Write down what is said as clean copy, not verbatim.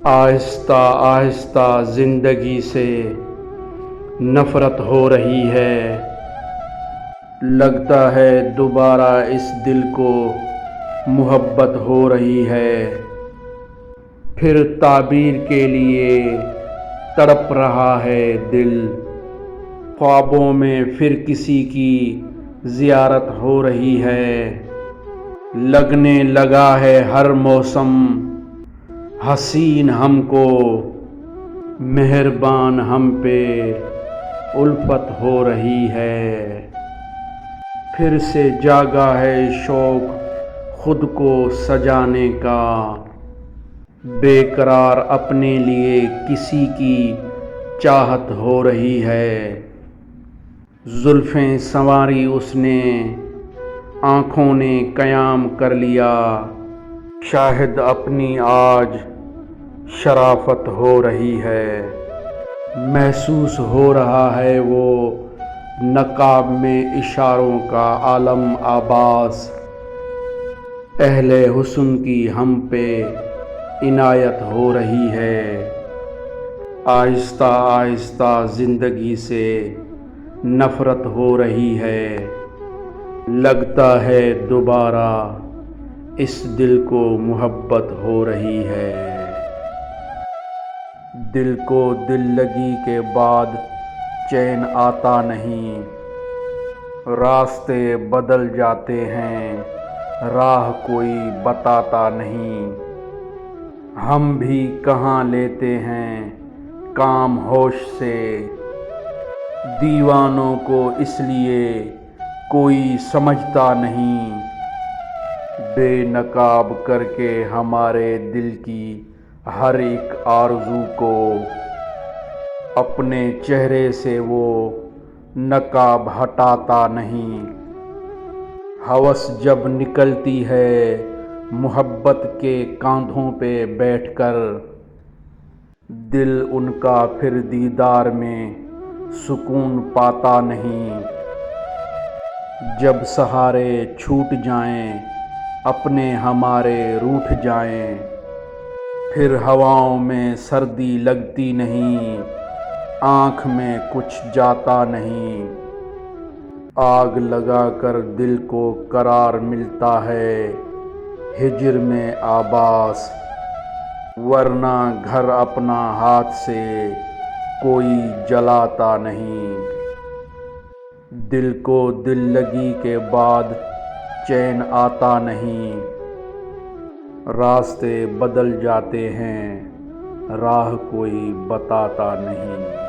آہستہ آہستہ زندگی سے نفرت ہو رہی ہے، لگتا ہے دوبارہ اس دل کو محبت ہو رہی ہے، پھر تعبیر کے لیے تڑپ رہا ہے دل، خوابوں میں پھر کسی کی زیارت ہو رہی ہے، لگنے لگا ہے ہر موسم حسین ہم کو، مہربان ہم پہ الفت ہو رہی ہے، پھر سے جاگا ہے شوق خود کو سجانے کا، بے قرار اپنے لیے کسی کی چاہت ہو رہی ہے، زلفیں سنواری اس نے آنکھوں نے قیام کر لیا، شاہد اپنی آج شرافت ہو رہی ہے، محسوس ہو رہا ہے وہ نقاب میں اشاروں کا عالم آباس، اہل حسن کی ہم پہ عنایت ہو رہی ہے، آہستہ آہستہ زندگی سے نفرت ہو رہی ہے، لگتا ہے دوبارہ اس دل کو محبت ہو رہی ہے، دل کو دل لگی کے بعد چین آتا نہیں، راستے بدل جاتے ہیں راہ کوئی بتاتا نہیں، ہم بھی کہاں لیتے ہیں کام ہوش سے، دیوانوں کو اس لیے کوئی سمجھتا نہیں، بے نقاب کر کے ہمارے دل کی ہر ایک آرزو کو، اپنے چہرے سے وہ نقاب ہٹاتا نہیں، ہوس جب نکلتی ہے محبت کے کاندھوں پہ بیٹھ کر، دل ان کا پھر دیدار میں سکون پاتا نہیں، جب سہارے چھوٹ جائیں اپنے ہمارے روٹھ جائیں، پھر ہواؤں میں سردی لگتی نہیں، آنکھ میں کچھ جاتا نہیں، آگ لگا کر دل کو قرار ملتا ہے ہجر میں آباس، ورنہ گھر اپنا ہاتھ سے کوئی جلاتا نہیں، دل کو دل لگی کے بعد چین آتا نہیں، راستے بدل جاتے ہیں راہ کوئی بتاتا نہیں۔